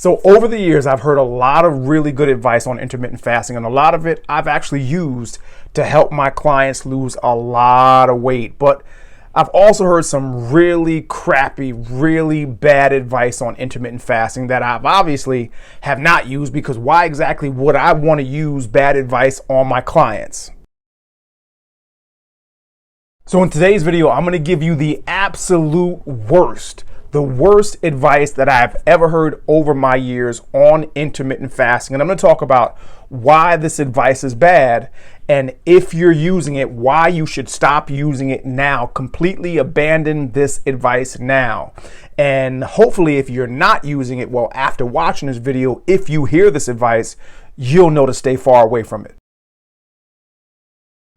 So over the years, I've heard a lot of really good advice on intermittent fasting, and a lot of it I've actually used to help my clients lose a lot of weight. But I've also heard some really crappy, really bad advice on intermittent fasting that I've obviously have not used, because why exactly would I want to use bad advice on my clients? So in today's video, I'm going to give you the absolute worst, the worst advice that I've ever heard over my years on intermittent fasting. And I'm going to talk about why this advice is bad, and if you're using it, why you should stop using it now. Completely abandon this advice now. And hopefully if you're not using it, well, after watching this video, if you hear this advice, you'll know to stay far away from it.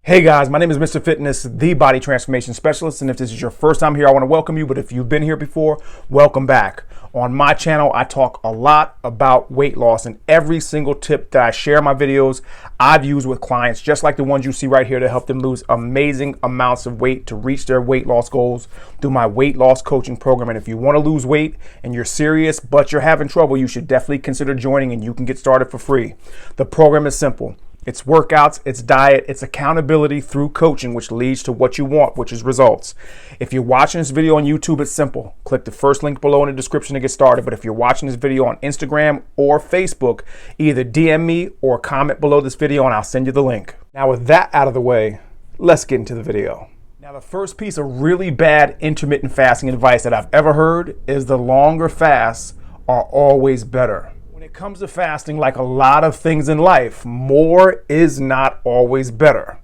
Hey guys, my name is Mr. Fitness, the body transformation specialist, and if this is your first time here, I want to welcome you, but if you've been here before, welcome back. On my channel, I talk a lot about weight loss, and every single tip that I share in my videos, I've used with clients, just like the ones you see right here, to help them lose amazing amounts of weight to reach their weight loss goals through my weight loss coaching program. And if you want to lose weight and you're serious, but you're having trouble, you should definitely consider joining, and you can get started for free. The program is simple. It's workouts, it's diet, it's accountability through coaching, which leads to what you want, which is results. If you're watching this video on YouTube, it's simple. Click the first link below in the description to get started. But if you're watching this video on Instagram or Facebook, either DM me or comment below this video and I'll send you the link. Now with that out of the way, let's get into the video. Now the first piece of really bad intermittent fasting advice that I've ever heard is the longer fasts are always better. When it comes to fasting, like a lot of things in life, more is not always better.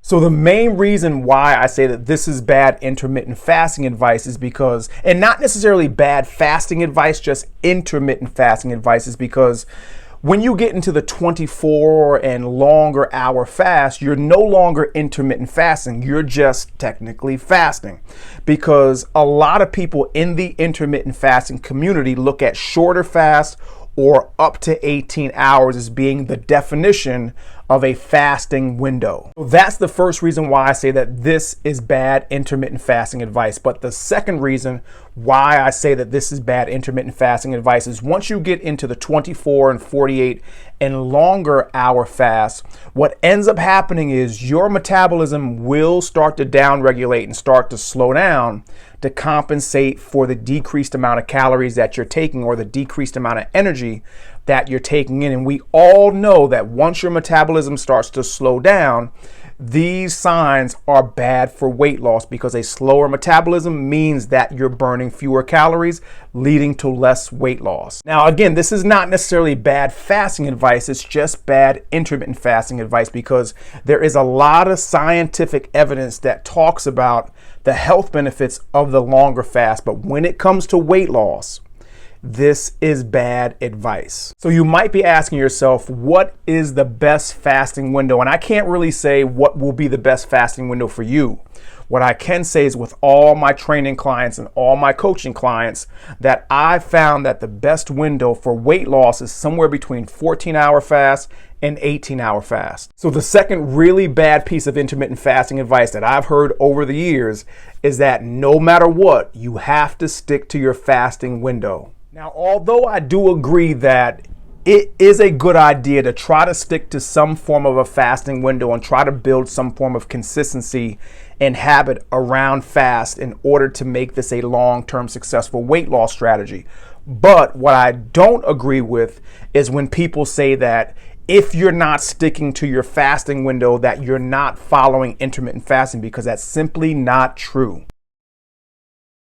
So the main reason why I say that this is bad intermittent fasting advice is because, and not necessarily bad fasting advice, just intermittent fasting advice, is because when you get into the 24 and longer hour fast, you're no longer intermittent fasting. You're just technically fasting, because a lot of people in the intermittent fasting community look at shorter fasts or up to 18 hours as being the definition of a fasting window. So that's the first reason why I say that this is bad intermittent fasting advice. But the second reason why I say that this is bad intermittent fasting advice is once you get into the 24 and 48 and longer hour fast, what ends up happening is your metabolism will start to downregulate and start to slow down to compensate for the decreased amount of calories that you're taking or the decreased amount of energy that you're taking in. And we all know that once your metabolism starts to slow down, these signs are bad for weight loss, because a slower metabolism means that you're burning fewer calories, leading to less weight loss. Now, again, this is not necessarily bad fasting advice. It's just bad intermittent fasting advice, because there is a lot of scientific evidence that talks about the health benefits of the longer fast. But when it comes to weight loss, this is bad advice. So you might be asking yourself, what is the best fasting window? And I can't really say what will be the best fasting window for you. What I can say is with all my training clients and all my coaching clients, that I found that the best window for weight loss is somewhere between 14-hour fast and 18-hour fast. So the second really bad piece of intermittent fasting advice that I've heard over the years is that no matter what, you have to stick to your fasting window. Now, although I do agree that it is a good idea to try to stick to some form of a fasting window and try to build some form of consistency and habit around fast in order to make this a long-term successful weight loss strategy. But what I don't agree with is when people say that if you're not sticking to your fasting window, that you're not following intermittent fasting, because that's simply not true.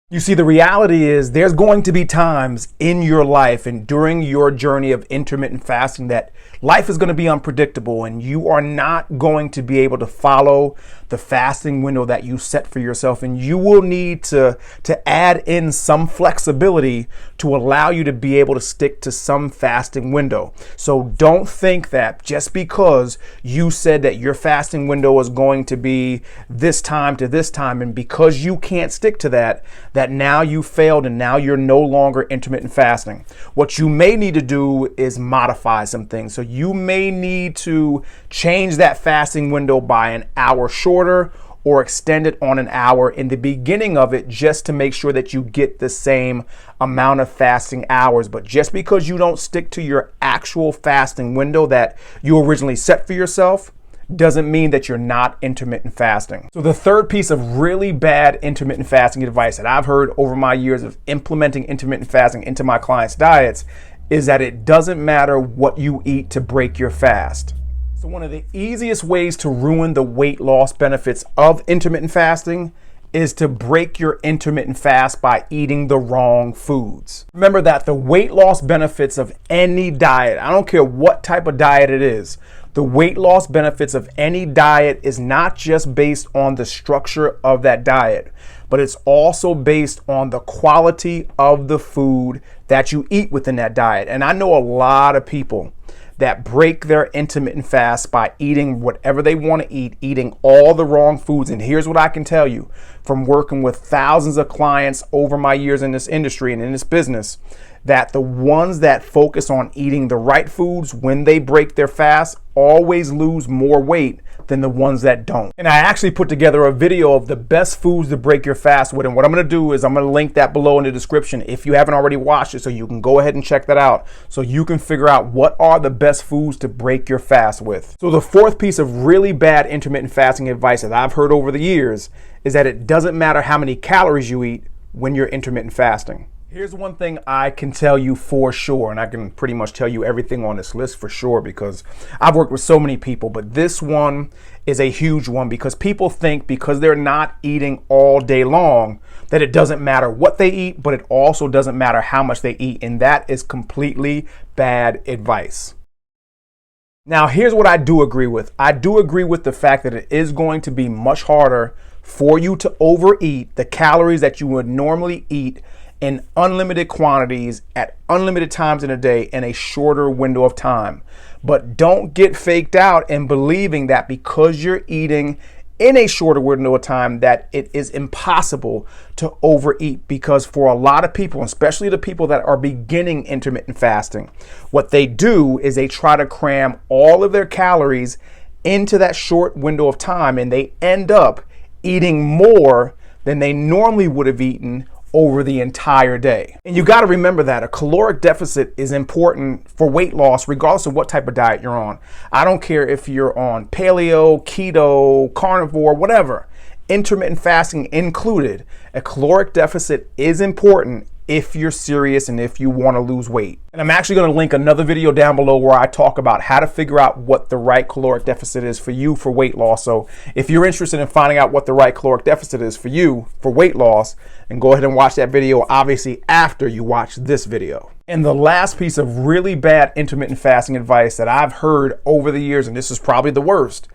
You see, the reality is there's going to be times in your life and during your journey of intermittent fasting that life is going to be unpredictable, and you are not going to be able to follow the fasting window that you set for yourself, and you will need to add in some flexibility to allow you to be able to stick to some fasting window. So don't think that just because you said that your fasting window is going to be this time to this time, and because you can't stick to that now you failed and now you're no longer intermittent fasting. What you may need to do is modify some things. So you may need to change that fasting window by an hour shorter or extend it on an hour in the beginning of it just to make sure that you get the same amount of fasting hours. But just because you don't stick to your actual fasting window that you originally set for yourself doesn't mean that you're not intermittent fasting. So the third piece of really bad intermittent fasting advice that I've heard over my years of implementing intermittent fasting into my clients' diets is that it doesn't matter what you eat to break your fast. So one of the easiest ways to ruin the weight loss benefits of intermittent fasting is to break your intermittent fast by eating the wrong foods. Remember that the weight loss benefits of any diet, I don't care what type of diet it is, the weight loss benefits of any diet is not just based on the structure of that diet, but it's also based on the quality of the food that you eat within that diet. And I know a lot of people that break their intermittent fast by eating whatever they want to eat, eating all the wrong foods. And here's what I can tell you from working with thousands of clients over my years in this industry and in this business, that the ones that focus on eating the right foods when they break their fast always lose more weight than the ones that don't. And I actually put together a video of the best foods to break your fast with. And what I'm going to do is I'm going to link that below in the description if you haven't already watched it, so you can go ahead and check that out so you can figure out what are the best foods to break your fast with. So the fourth piece of really bad intermittent fasting advice that I've heard over the years is that it doesn't matter how many calories you eat when you're intermittent fasting. Here's one thing I can tell you for sure, and I can pretty much tell you everything on this list for sure because I've worked with so many people, but this one is a huge one because people think because they're not eating all day long that it doesn't matter what they eat, but it also doesn't matter how much they eat, and that is completely bad advice. Now, here's what I do agree with. I do agree with the fact that it is going to be much harder for you to overeat the calories that you would normally eat in unlimited quantities at unlimited times in a day in a shorter window of time. But don't get faked out in believing that because you're eating in a shorter window of time that it is impossible to overeat, because for a lot of people, especially the people that are beginning intermittent fasting, what they do is they try to cram all of their calories into that short window of time, and they end up eating more than they normally would have eaten over the entire day. And you got to remember that a caloric deficit is important for weight loss regardless of what type of diet you're on. I don't care if you're on paleo, keto, carnivore, whatever, intermittent fasting included. A caloric deficit is important if you're serious and if you want to lose weight. And I'm actually going to link another video down below where I talk about how to figure out what the right caloric deficit is for you for weight loss. So if you're interested in finding out what the right caloric deficit is for you for weight loss, and go ahead and watch that video, obviously after you watch this video. And the last piece of really bad intermittent fasting advice that I've heard over the years, and this is probably the worst,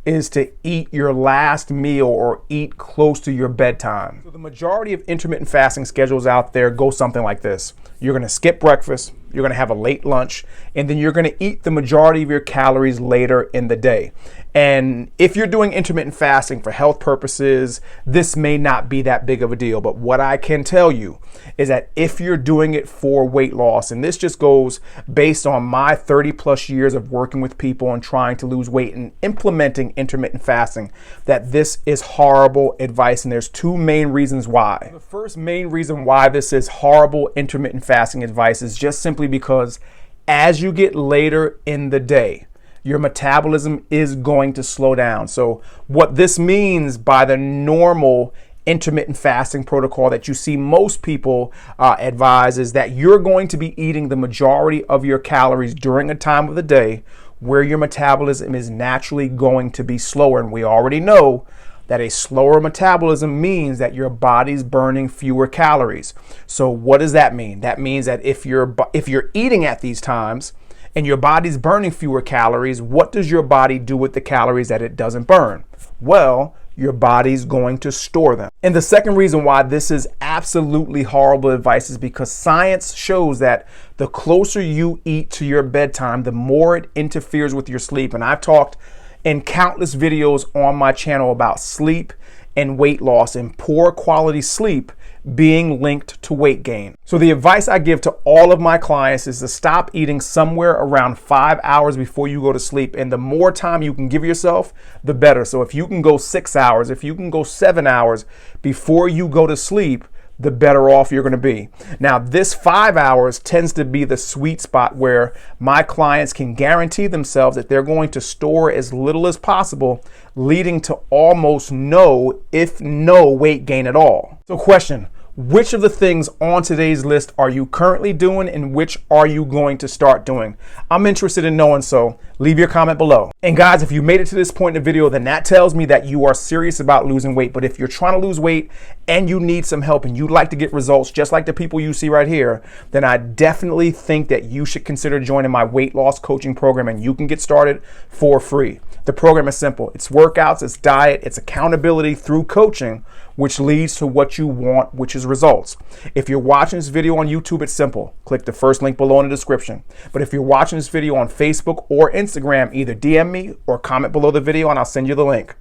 is to eat your last meal or eat close to your bedtime. So the majority of intermittent fasting schedules out there go something like this. You're gonna skip breakfast, you're gonna have a late lunch, and then you're gonna eat the majority of your calories later in the day. And if you're doing intermittent fasting for health purposes, this may not be that big of a deal. But what I can tell you is that if you're doing it for weight loss, and this just goes based on my 30 plus years of working with people and trying to lose weight and implementing intermittent fasting, that this is horrible advice. And there's two main reasons why. The first main reason why this is horrible intermittent fasting advice is just simply because as you get later in the day, your metabolism is going to slow down. So what this means by the normal intermittent fasting protocol that you see most people advise is that you're going to be eating the majority of your calories during a time of the day where your metabolism is naturally going to be slower. And we already know that a slower metabolism means that your body's burning fewer calories. So what does that mean? That means that if you're eating at these times and your body's burning fewer calories, what does your body do with the calories that it doesn't burn? Well, your body's going to store them. And the second reason why this is absolutely horrible advice is because science shows that the closer you eat to your bedtime, the more it interferes with your sleep. And I've talked in countless videos on my channel about sleep and weight loss, and poor quality sleep being linked to weight gain. So the advice I give to all of my clients is to stop eating somewhere around 5 hours before you go to sleep. And the more time you can give yourself, the better. So if you can go 6 hours, if you can go 7 hours before you go to sleep, the better off you're going to be. Now, this 5 hours tends to be the sweet spot where my clients can guarantee themselves that they're going to store as little as possible, leading to almost no, if no, weight gain at all. So question, which of the things on today's list are you currently doing and which are you going to start doing? I'm interested in knowing, so leave your comment below. And guys, if you made it to this point in the video, then that tells me that you are serious about losing weight. But if you're trying to lose weight and you need some help and you'd like to get results just like the people you see right here, then I definitely think that you should consider joining my weight loss coaching program, and you can get started for free. The program is simple. It's workouts, it's diet, it's accountability through coaching, which leads to what you want, which is results. If you're watching this video on YouTube, it's simple. Click the first link below in the description. But if you're watching this video on Facebook or Instagram, either DM me or comment below the video and I'll send you the link.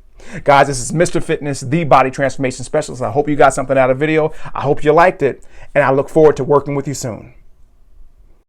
Guys, this is Mr. Fitness, the body transformation specialist. I hope you got something out of the video. I hope you liked it, and I look forward to working with you soon.